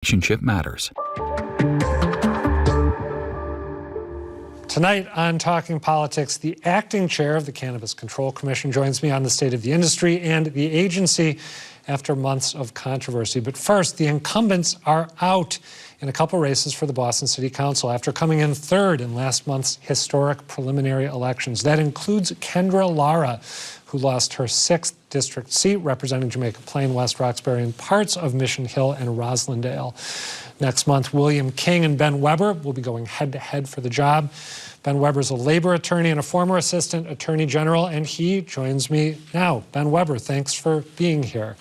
Relationship matters. Tonight on Talking Politics, the acting chair of the Cannabis Control Commission joins me on the state of the industry and the agency after months of controversy. But first, the incumbents are out in a couple races for the Boston City Council after coming in third in last month's historic preliminary elections. That includes Kendra Lara, who lost her 6th district seat representing Jamaica Plain, West Roxbury, and parts of Mission Hill and Roslindale. Next month, William King and Ben Weber will be going head-to-head for the job. Ben Weber is a labor attorney and a former assistant attorney general, and he joins me now. Ben Weber, thanks for being here.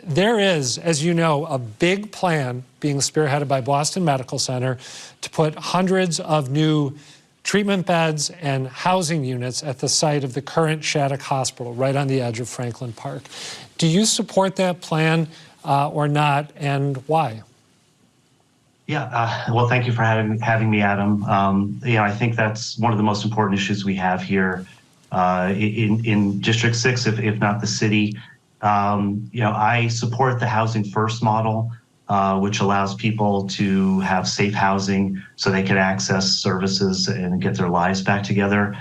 There is, as you know, a big plan being spearheaded by Boston Medical Center to put hundreds of new treatment beds and housing units at the site of the current Shattuck Hospital, right on the edge of Franklin Park. Do you support that plan or not, and why? Yeah, well, thank you for having me, Adam. I think that's one of the most important issues we have here in District 6, if not the city. I support the Housing First model, which allows people to have safe housing so they can access services and get their lives back together.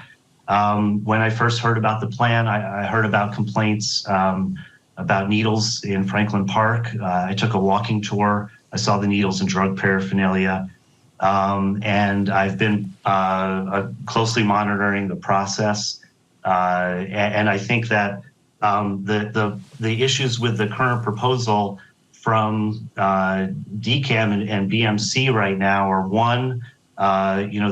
When I first heard about the plan, I heard about complaints about needles in Franklin Park. I took a walking tour. I saw the needles and drug paraphernalia, and I've been closely monitoring the process. And I think that the issues with the current proposal from DCAM and BMC right now are one,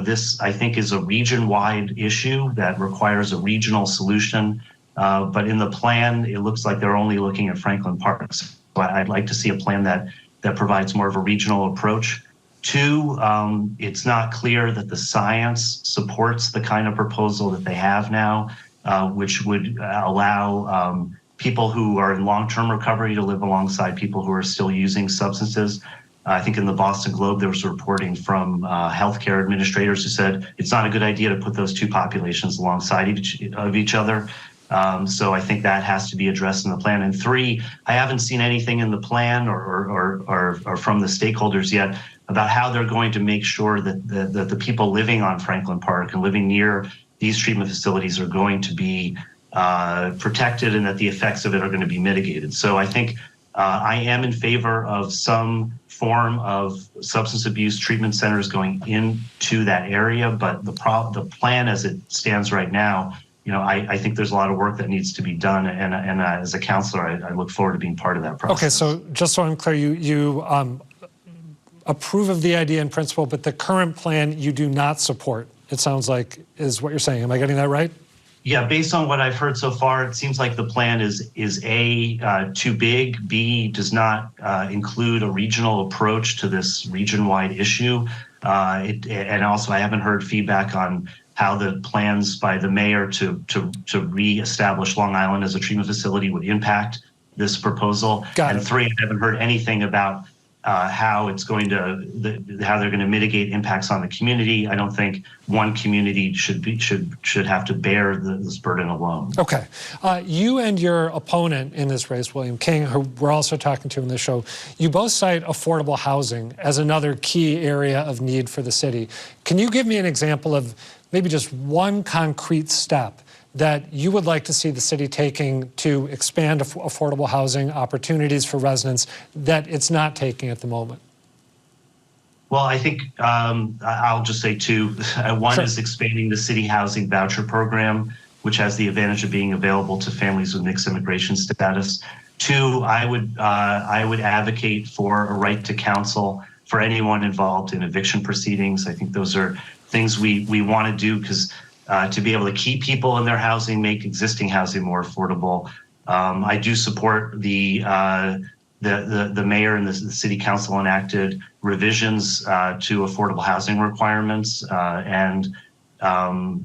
this I think is a region-wide issue that requires a regional solution. But in the plan, it looks like they're only looking at Franklin Park. So I'd like to see a plan that provides more of a regional approach. Two, it's not clear that the science supports the kind of proposal that they have now, which would allow people who are in long-term recovery to live alongside people who are still using substances. I think in the Boston Globe, there was reporting from healthcare administrators who said it's not a good idea to put those two populations alongside of each other. So I think that has to be addressed in the plan. And three, I haven't seen anything in the plan or from the stakeholders yet about how they're going to make sure that the people living on Franklin Park and living near these treatment facilities are going to be protected and that the effects of it are going to be mitigated. So I think I am in favor of some form of substance abuse treatment centers going into that area, but the plan as it stands right now, I think there's a lot of work that needs to be done, and as a counselor, I look forward to being part of that process. Okay, so just so I'm clear, you approve of the idea in principle, but the current plan you do not support, it sounds like, is what you're saying. Am I getting that right? Yeah, based on what I've heard so far, it seems like the plan is A, too big, B, does not include a regional approach to this region-wide issue, and also I haven't heard feedback on how the plans by the mayor to reestablish Long Island as a treatment facility would impact this proposal. And three, I haven't heard anything about how it's going to how they're going to mitigate impacts on the community. I don't think one community should have to bear this burden alone. Okay, you and your opponent in this race, William King, who we're also talking to in this show, you both cite affordable housing as another key area of need for the city. Can you give me an example of maybe just one concrete step that you would like to see the city taking to expand affordable housing opportunities for residents that it's not taking at the moment? Well, I think I'll just say two. One is expanding the city housing voucher program, which has the advantage of being available to families with mixed immigration status. Two, I would advocate for a right to counsel for anyone involved in eviction proceedings. I think those are things we want to do because to be able to keep people in their housing, make existing housing more affordable. I do support the mayor and the city council enacted revisions to affordable housing requirements, and I'd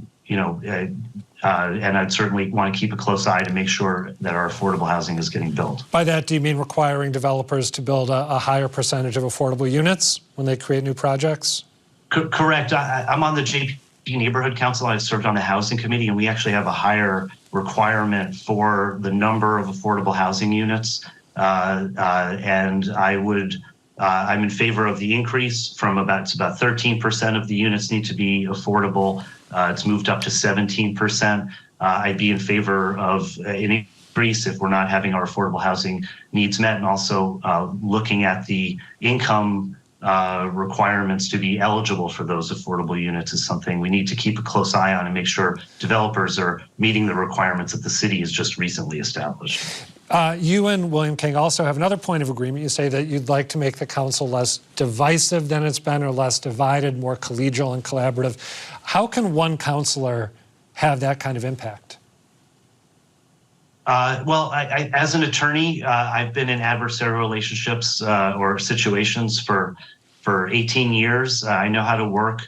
certainly want to keep a close eye to make sure that our affordable housing is getting built. By that, do you mean requiring developers to build a higher percentage of affordable units when they create new projects? Correct. I'm on the JP Neighborhood Council. I've served on the housing committee, and we actually have a higher requirement for the number of affordable housing units. And I would I'm in favor of the increase from it's about 13% of the units need to be affordable. It's moved up to 17%. I'd be in favor of an increase if we're not having our affordable housing needs met, and also looking at the income requirements to be eligible for those affordable units is something we need to keep a close eye on and make sure developers are meeting the requirements that the city has just recently established. You and William King also have another point of agreement. You say that you'd like to make the council less divisive than it's been, or less divided, more collegial and collaborative. How can one councilor have that kind of impact? Well, as an attorney, I've been in adversarial relationships or situations for 18 years. I know how to work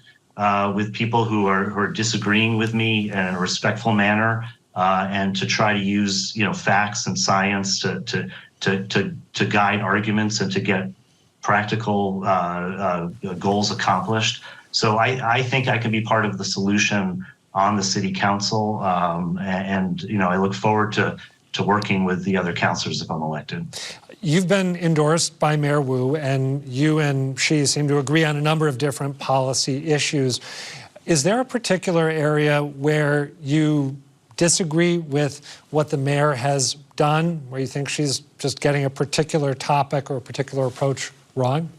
with people who are disagreeing with me in a respectful manner, and to try to use facts and science to guide arguments and to get practical goals accomplished. So I think I can be part of the solution on the city council, and I look forward to working with the other councilors if I'm elected. You've been endorsed by Mayor Wu, and you and she seem to agree on a number of different policy issues. Is there a particular area where you disagree with what the mayor has done, where you think she's just getting a particular topic or a particular approach wrong?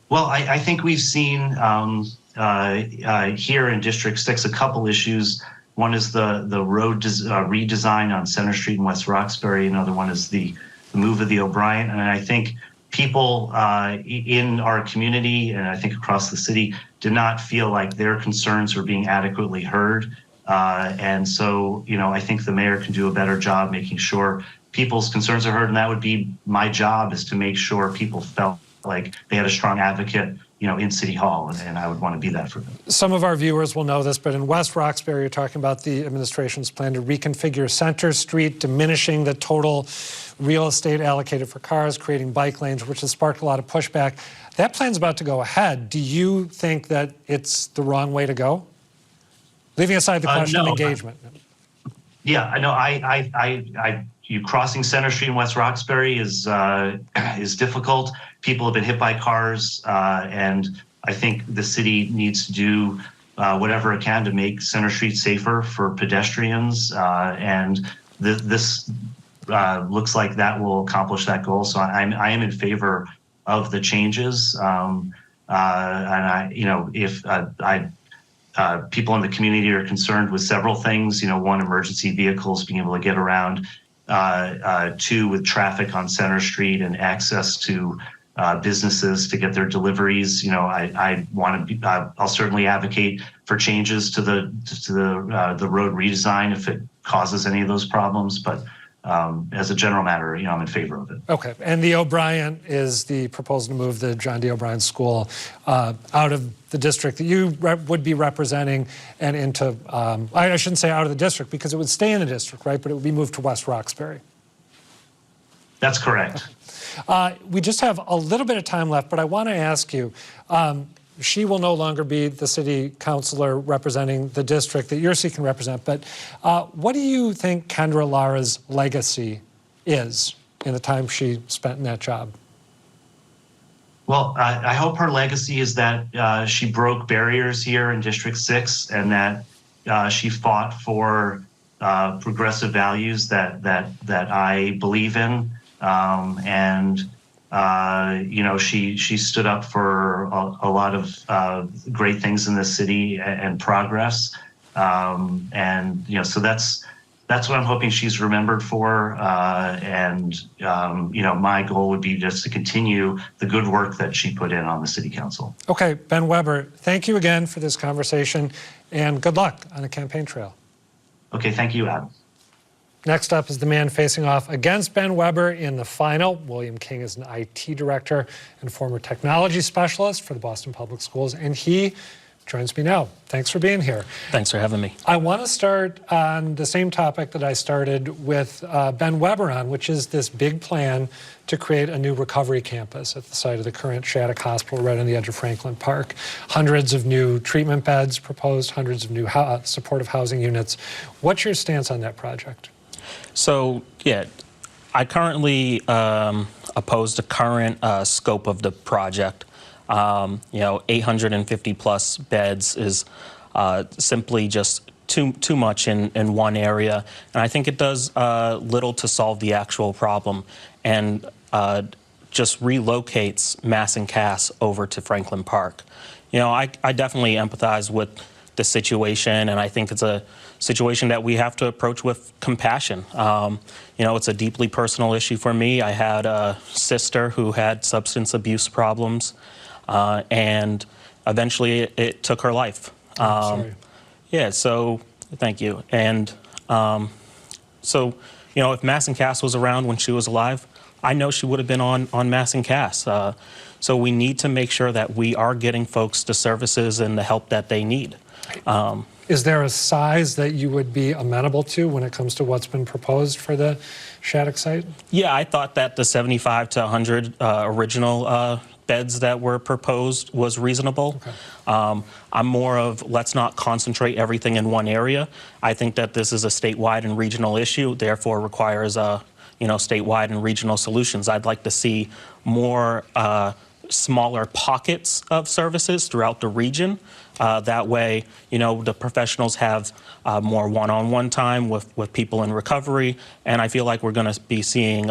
Well, I think we've seen here in District 6 a couple issues. One is the road redesign on Center Street in West Roxbury. Another one is the move of the O'Brien. And I think people in our community, and I think across the city, did not feel like their concerns were being adequately heard. And so, I think the mayor can do a better job making sure people's concerns are heard. And that would be my job, is to make sure people felt like they had a strong advocate, in City Hall, and I would want to be that for them. Some of our viewers will know this, but in West Roxbury, you're talking about the administration's plan to reconfigure Center Street, diminishing the total real estate allocated for cars, creating bike lanes, which has sparked a lot of pushback. That plan's about to go ahead. Do you think that it's the wrong way to go? Leaving aside the question of engagement. Yeah, I know. You crossing Center Street in West Roxbury is difficult. People have been hit by cars, and I think the city needs to do whatever it can to make Center Street safer for pedestrians. And this looks like that will accomplish that goal. So I am in favor of the changes. And if people in the community are concerned with several things, one, emergency vehicles being able to get around, two, with traffic on Center Street and access to businesses to get their deliveries. I want to be. I'll certainly advocate for changes to the road redesign if it causes any of those problems. But as a general matter, I'm in favor of it. Okay. And the O'Brien is the proposal to move the John D. O'Brien School out of the district that you would be representing and into, I shouldn't say out of the district, because it would stay in the district, right? But it would be moved to West Roxbury. That's correct. We just have a little bit of time left, but I want to ask you, she will no longer be the city councilor representing the district that you're seeking to represent, but what do you think Kendra Lara's legacy is in the time she spent in that job? Well, I hope her legacy is that she broke barriers here in District 6, and that she fought for progressive values that I believe in. She stood up for a lot of great things in the city and progress. So that's what I'm hoping she's remembered for. My goal would be just to continue the good work that she put in on the city council. Okay, Ben Weber, thank you again for this conversation, and good luck on the campaign trail. Okay, thank you, Adam. Next up is the man facing off against Ben Weber in the final. William King is an IT director and former technology specialist for the Boston Public Schools, and he joins me now. Thanks for being here. Thanks for having me. I want to start on the same topic that I started with Ben Weber on, which is this big plan to create a new recovery campus at the site of the current Shattuck Hospital right on the edge of Franklin Park. Hundreds of new treatment beds proposed, hundreds of new supportive housing units. What's your stance on that project? So, yeah, I currently oppose the current scope of the project. 850 plus beds is simply just too much in one area, and I think it does little to solve the actual problem, and just relocates Mass and Cass over to Franklin Park. I definitely empathize with the situation, and I think it's a situation that we have to approach with compassion. It's a deeply personal issue for me. I had a sister who had substance abuse problems, and eventually it took her life. Sorry. Yeah, so thank you. And if Mass and Cass was around when she was alive, I know she would have been on Mass and Cass. So we need to make sure that we are getting folks the services and the help that they need. Is there a size that you would be amenable to when it comes to what's been proposed for the Shattuck site? Yeah, I thought that the 75 to 100 original beds that were proposed was reasonable. Okay. I'm more of, let's not concentrate everything in one area. I think that this is a statewide and regional issue, therefore requires statewide and regional solutions. I'd like to see more smaller pockets of services throughout the region. That way, the professionals have more one-on-one time with people in recovery, and I feel like we're going to be seeing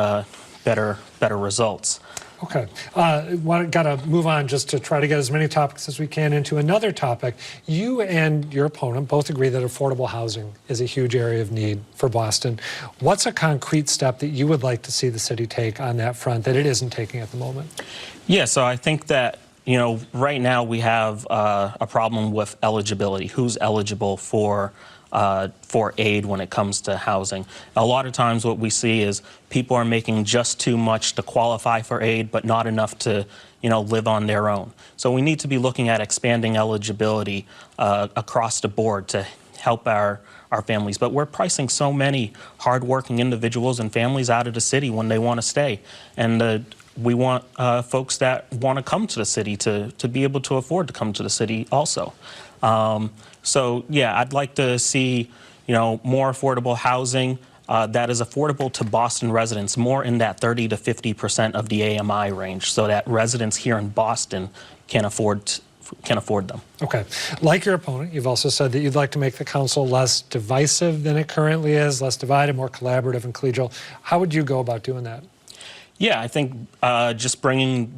better results. Okay. Got to move on just to try to get as many topics as we can into another topic. You and your opponent both agree that affordable housing is a huge area of need for Boston. What's a concrete step that you would like to see the city take on that front that it isn't taking at the moment? Yeah, so I think that, right now we have a problem with eligibility. Who's eligible for aid when it comes to housing? A lot of times what we see is people are making just too much to qualify for aid, but not enough to, live on their own. So we need to be looking at expanding eligibility across the board to help our families. But we're pricing so many hardworking individuals and families out of the city when they want to stay. And we want folks that want to come to the city to be able to afford to come to the city also. So yeah, I'd like to see, more affordable housing that is affordable to Boston residents, more in that 30 to 50% of the AMI range, so that residents here in Boston can afford them. Okay. Like your opponent, you've also said that you'd like to make the council less divisive than it currently is, less divided, more collaborative and collegial. How would you go about doing that? Yeah, I think just bringing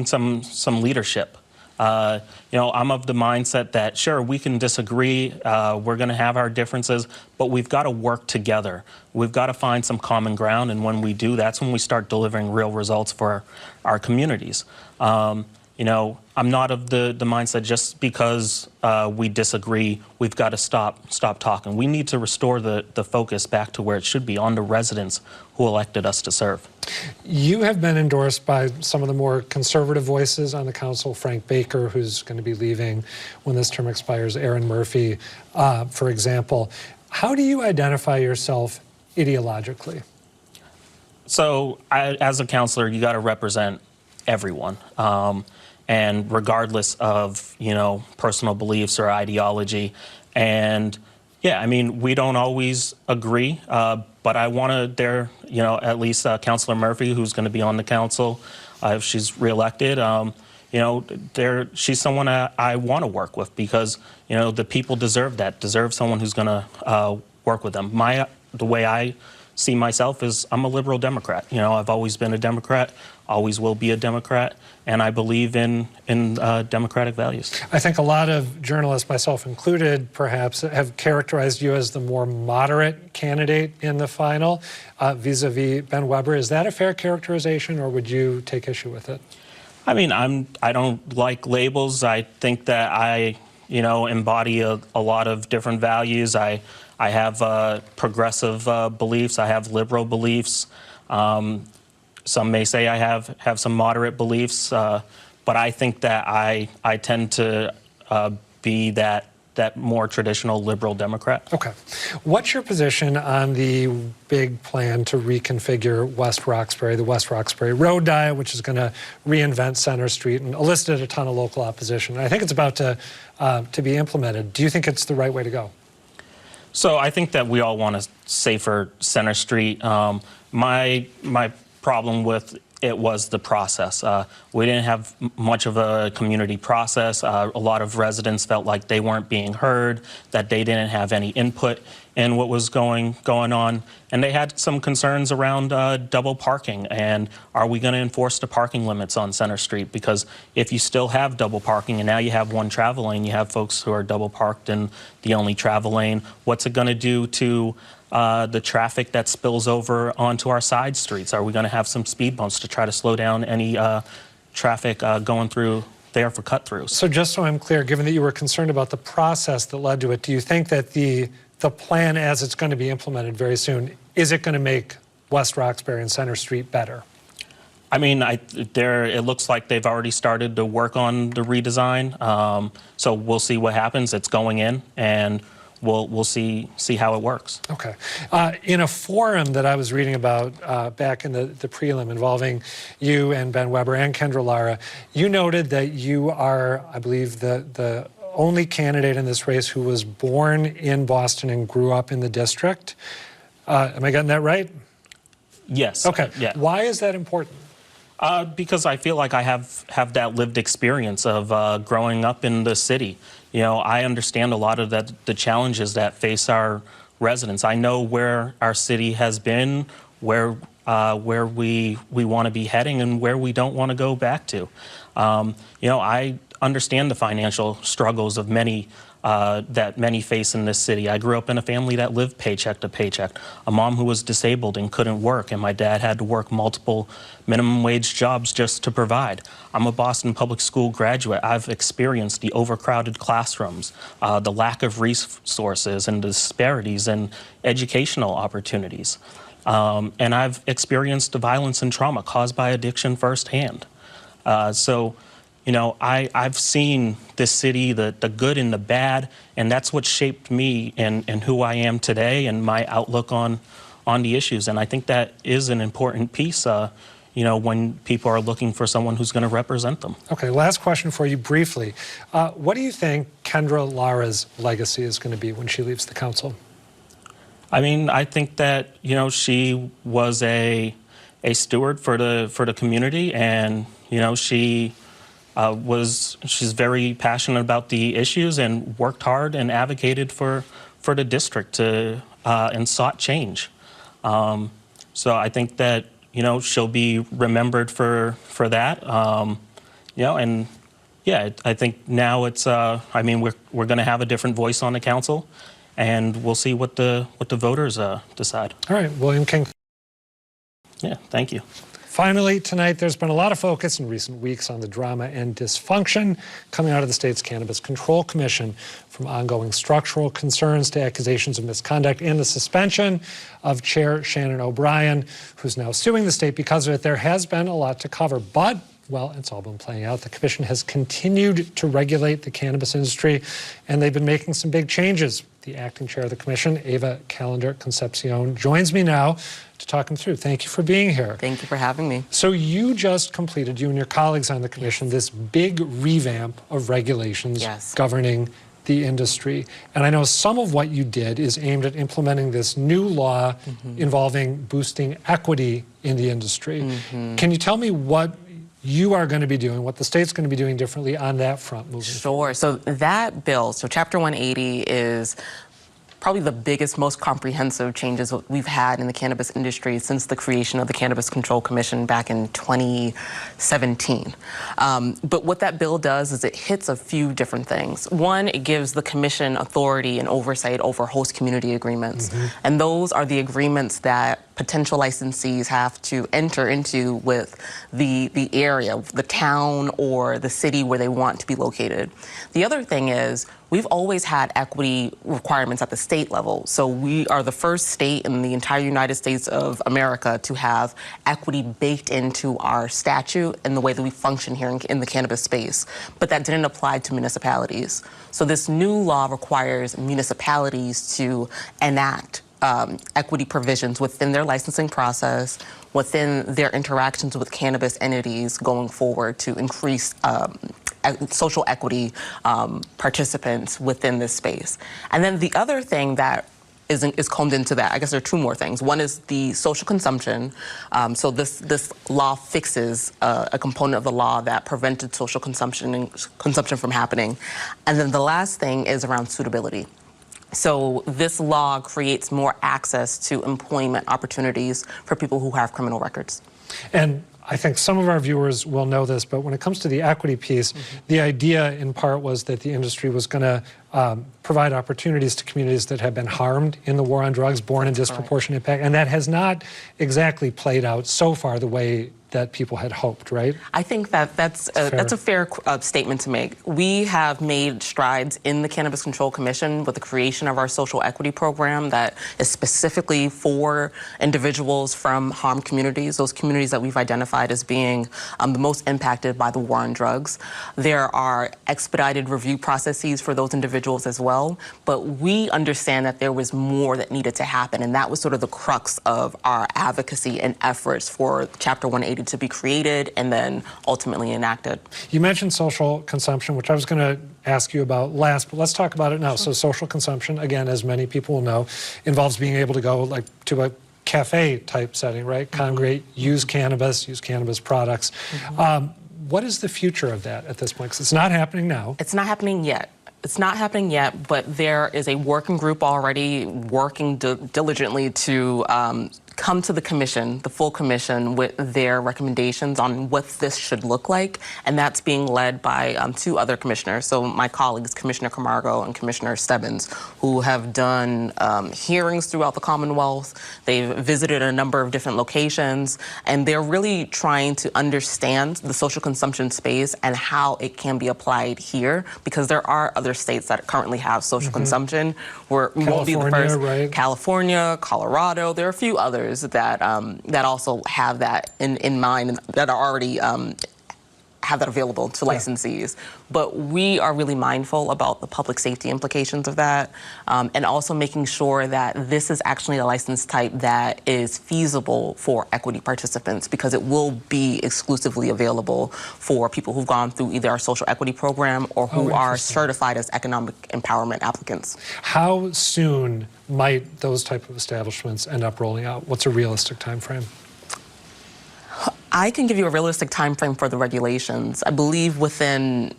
some leadership. I'm of the mindset that, sure, we can disagree, we're going to have our differences, but we've got to work together. We've got to find some common ground, and when we do, that's when we start delivering real results for our communities. I'm not of the mindset just because we disagree, we've got to stop talking. We need to restore the focus back to where it should be, on the residents who elected us to serve. You have been endorsed by some of the more conservative voices on the council, Frank Baker, who's going to be leaving when this term expires, Aaron Murphy, for example. How do you identify yourself ideologically? So as a councilor, you got to represent everyone. And regardless of, personal beliefs or ideology. And yeah, I mean, we don't always agree, but I want to at least Councilor Murphy, who's going to be on the council, if she's reelected, she's someone I want to work with, because, the people deserve that, deserve someone who's going to work with them. The way I see myself is I'm a liberal Democrat. I've always been a Democrat, always will be a Democrat, and I believe in democratic values. I think a lot of journalists, myself included, perhaps, have characterized you as the more moderate candidate in the final, vis-a-vis Ben Weber. Is that a fair characterization, or would you take issue with it? I mean, I don't like labels. I think that I, embody a lot of different values. I have progressive beliefs. I have liberal beliefs. Some may say I have some moderate beliefs, but I think that I tend to be that more traditional liberal Democrat. Okay. What's your position on the big plan to reconfigure West Roxbury, the West Roxbury Road Diet, which is going to reinvent Center Street and elicited a ton of local opposition? I think it's about to be implemented. Do you think it's the right way to go? So I think that we all want a safer Center Street. My problem with it was the process. We didn't have much of a community process. A lot of residents felt like they weren't being heard, that they didn't have any input in what was going on, and they had some concerns around double parking, and are we going to enforce the parking limits on Center Street? Because if you still have double parking and now you have one travel lane, you have folks who are double parked in the only travel lane, what's it going to do to the traffic that spills over onto our side streets? Are we going to have some speed bumps to try to slow down any traffic going through there for cut-throughs? So just so I'm clear, given that you were concerned about the process that led to it, do you think that the plan as it's going to be implemented very soon, is it going to make West Roxbury and Center Street better? I mean, it looks like they've already started to work on the redesign, so we'll see what happens. It's going in, and we'll see how it works. Okay. In a forum that I was reading about back in the prelim involving you and Ben Weber and Kendra Lara, you noted that you are, I believe, the only candidate in this race who was born in Boston and grew up in the district. Am I getting that right? Yes. Okay. Yeah. Why is that important? Because I feel like I have that lived experience of growing up in the city. You know, I understand a lot of the challenges that face our residents. I know where our city has been, where we want to be heading, and where we don't want to go back to. You know, I understand the financial struggles of many that many face in this city. I grew up in a family that lived paycheck to paycheck. A mom who was disabled and couldn't work, and my dad had to work multiple minimum wage jobs just to provide. I'm a Boston public school graduate. I've experienced the overcrowded classrooms, the lack of resources and disparities in educational opportunities. And I've experienced the violence and trauma caused by addiction firsthand. So, you know, I've seen this city, the good and the bad, and that's what shaped me and who I am today and my outlook on the issues. And I think that is an important piece, you know, when people are looking for someone who's going to represent them. Okay, last question for you briefly. What do you think Kendra Lara's legacy is going to be when she leaves the council? I mean, I think that, you know, she was a steward for the community, and, you know, she's very passionate about the issues and worked hard and advocated for the district to and sought change. So I think that, you know, she'll be remembered for that. You know, and yeah, I think now it's I mean, we're going to have a different voice on the council, and we'll see what the voters decide. All right, William King. Yeah, thank you. Finally, tonight, there's been a lot of focus in recent weeks on the drama and dysfunction coming out of the state's Cannabis Control Commission, from ongoing structural concerns to accusations of misconduct and the suspension of Chair Shannon O'Brien, who's now suing the state because of it. There has been a lot to cover, but, well, it's all been playing out. The commission has continued to regulate the cannabis industry, and they've been making some big changes. The acting chair of the commission, Ava Callender Concepcion, joins me now to talk them through. Thank you for being here. Thank you for having me. So you just completed, you and your colleagues on the commission, this big revamp of regulations governing the industry. And I know some of what you did is aimed at implementing this new law involving boosting equity in the industry. Can you tell me what you are going to be doing, what the state's going to be doing differently on that front moving forward? Sure. So that bill, so Chapter 180 is probably the biggest, most comprehensive changes we've had in the cannabis industry since the creation of the Cannabis Control Commission back in 2017. But what that bill does is it hits a few different things. One, it gives the commission authority and oversight over host community agreements. And those are the agreements that potential licensees have to enter into with the area, the town or the city where they want to be located. The other thing is, we've always had equity requirements at the state level. So we are the first state in the entire United States of America to have equity baked into our statute and the way that we function here in the cannabis space. But that didn't apply to municipalities. So this new law requires municipalities to enact equity provisions within their licensing process, within their interactions with cannabis entities going forward to increase social equity participants within this space. And then the other thing that is combed into that. I guess there are two more things. One is the social consumption. So this law fixes a component of the law that prevented social consumption from happening. And then the last thing is around suitability. So this law creates more access to employment opportunities for people who have criminal records. And I think some of our viewers will know this, but when it comes to the equity piece, the idea in part was that the industry was going to provide opportunities to communities that have been harmed in the war on drugs, born in disproportionate impact, and that has not exactly played out so far the way that people had hoped, right? I think that's a fair statement to make. We have made strides in the Cannabis Control Commission with the creation of our social equity program that is specifically for individuals from harmed communities, those communities that we've identified as being the most impacted by the war on drugs. There are expedited review processes for those individuals as well, but we understand that there was more that needed to happen, and that was sort of the crux of our advocacy and efforts for Chapter 180 to be created and then ultimately enacted. You mentioned social consumption, which I was going to ask you about last, but let's talk about it now. Sure. So social consumption, again, as many people will know, involves being able to go like to a cafe type setting, right? Congregate, use cannabis products. What is the future of that at this point? 'Cause it's not happening now. It's not happening yet. It's not happening yet, but there is a working group already working diligently to come to the commission, the full commission, with their recommendations on what this should look like, and that's being led by two other commissioners. So my colleagues, Commissioner Camargo and Commissioner Stebbins, who have done hearings throughout the Commonwealth. They've visited a number of different locations, and they're really trying to understand the social consumption space and how it can be applied here, because there are other states that currently have social consumption. We won't be the first. Right? California, Colorado, there are a few others that that also have that in mind and that are already have that available to licensees. But we are really mindful about the public safety implications of that, and also making sure that this is actually a license type that is feasible for equity participants, because it will be exclusively available for people who've gone through either our social equity program or who are certified as economic empowerment applicants. How soon might those type of establishments end up rolling out? What's a realistic time frame? I can give you a realistic time frame for the regulations. I believe within,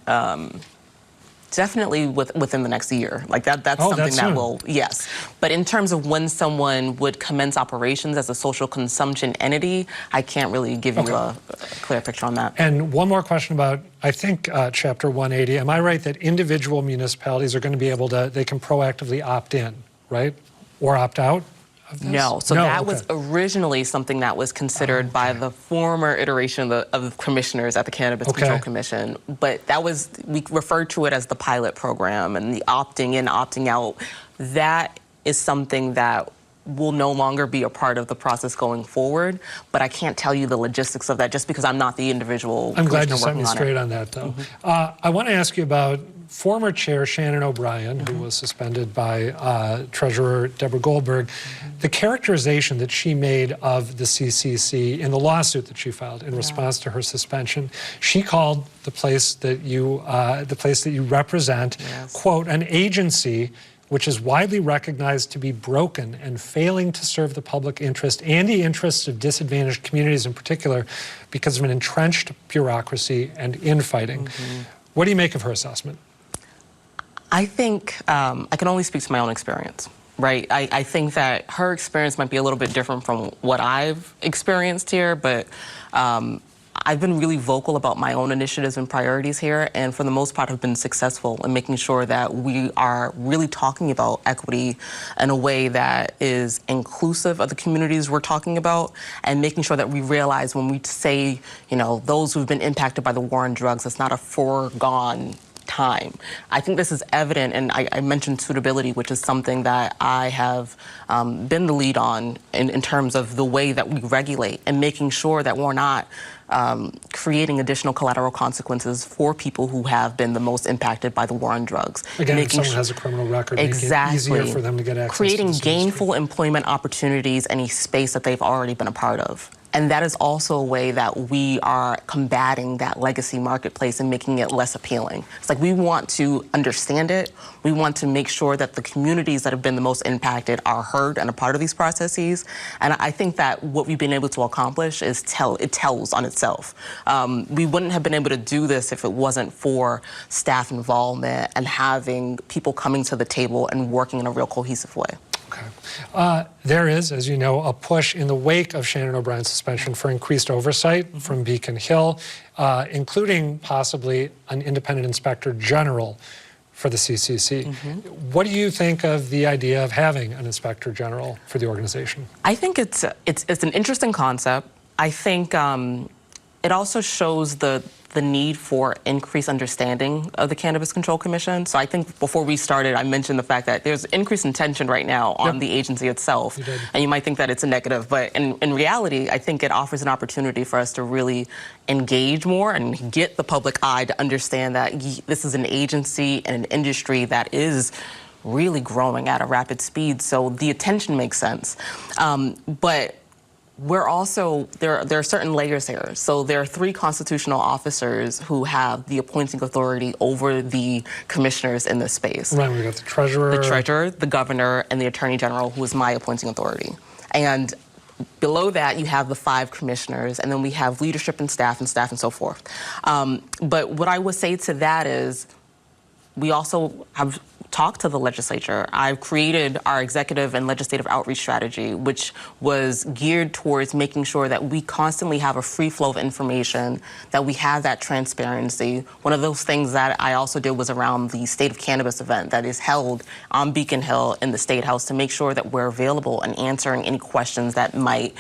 definitely within the next year. Like that's something that will, yes. But in terms of when someone would commence operations as a social consumption entity, I can't really give you a clear picture on that. And one more question about, I think, Chapter 180. Am I right that individual municipalities are going to be able to, they can proactively opt in, right? Or opt out? No, so that was originally something that was considered by the former iteration of commissioners at the Cannabis Control Commission, but that was, we referred to it as the pilot program, and the opting in, opting out, that is something that will no longer be a part of the process going forward, but I can't tell you the logistics of that just because I'm not the individual. I'm glad you set me straight on that, though. I want to ask you about former Chair Shannon O'Brien, who was suspended by Treasurer Deborah Goldberg, the characterization that she made of the CCC in the lawsuit that she filed in response to her suspension. She called the place that you represent, quote, an agency which is widely recognized to be broken and failing to serve the public interest and the interests of disadvantaged communities in particular because of an entrenched bureaucracy and infighting. What do you make of her assessment? I think I can only speak to my own experience, right? I think that her experience might be a little bit different from what I've experienced here, but I've been really vocal about my own initiatives and priorities here, and for the most part have been successful in making sure that we are really talking about equity in a way that is inclusive of the communities we're talking about, and making sure that we realize when we say, you know, those who've been impacted by the war on drugs, it's not a foregone time. I think this is evident, and I mentioned suitability, which is something that I have been the lead on in terms of the way that we regulate and making sure that we're not creating additional collateral consequences for people who have been the most impacted by the war on drugs. Again, if someone has a criminal record, making it easier for them to get access creating to gainful employment opportunities in a space that they've already been a part of. And that is also a way that we are combating that legacy marketplace and making it less appealing. It's like we want to understand it. We want to make sure that the communities that have been the most impacted are heard and a part of these processes. And I think that what we've been able to accomplish is it tells on itself. We wouldn't have been able to do this if it wasn't for staff involvement and having people coming to the table and working in a real cohesive way. Okay. There is, as you know, a push in the wake of Shannon O'Brien's suspension for increased oversight from Beacon Hill, including possibly an independent inspector general for the CCC. What do you think of the idea of having an inspector general for the organization? I think it's an interesting concept. I think it also shows the need for increased understanding of the Cannabis Control Commission. So I think before we started, I mentioned the fact that there's increased intention right now on the agency itself. And you might think that it's a negative, but in reality, I think it offers an opportunity for us to really engage more and get the public eye to understand that this is an agency and an industry that is really growing at a rapid speed. So the attention makes sense. But we're also, there are certain layers here. So there are 3 constitutional officers who have the appointing authority over the commissioners in this space. Right, we got the treasurer. The treasurer, the governor, and the attorney general, who is my appointing authority. And below that, you have the 5 commissioners, and then we have leadership and staff and so forth. But what I would say to that is, we also have talked to the legislature. I've created our executive and legislative outreach strategy, which was geared towards making sure that we constantly have a free flow of information, that we have that transparency. One of those things that I also did was around the State of Cannabis event that is held on Beacon Hill in the State House, to make sure that we're available and answering any questions that might,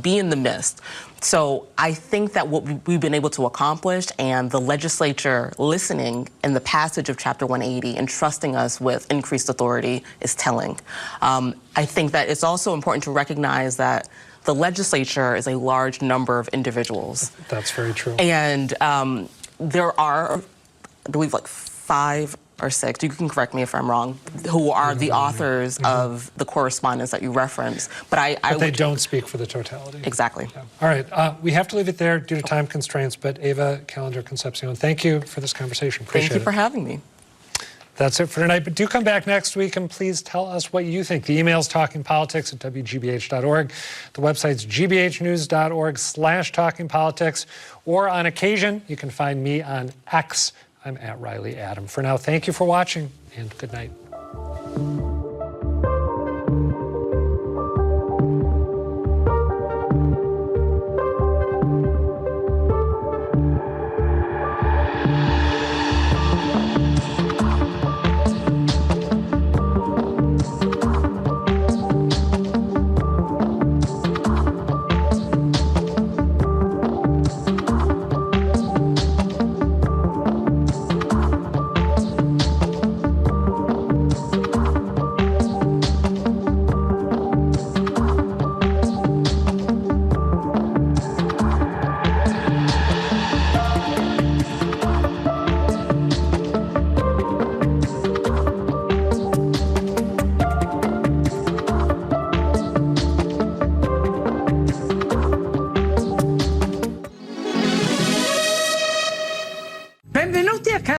be in the midst. So I think that what we've been able to accomplish, and the legislature listening in the passage of Chapter 180 and trusting us with increased authority, is telling. I think that it's also important to recognize that the legislature is a large number of individuals. That's very true. And there are, I believe, like 5 or 6, you can correct me if I'm wrong, who are the authors of the correspondence that you reference. But they don't speak for the totality. Exactly. Yeah. All right, we have to leave it there due to time constraints, but Ava Callender Concepcion, thank you for this conversation. Appreciate it. Thank you for having me. That's it for tonight, but do come back next week and please tell us what you think. The email's talkingpolitics@wgbh.org. The website's gbhnews.org/talkingpolitics, or on occasion, you can find me on X. I'm @ReillyAdam. For now, thank you for watching, and good night.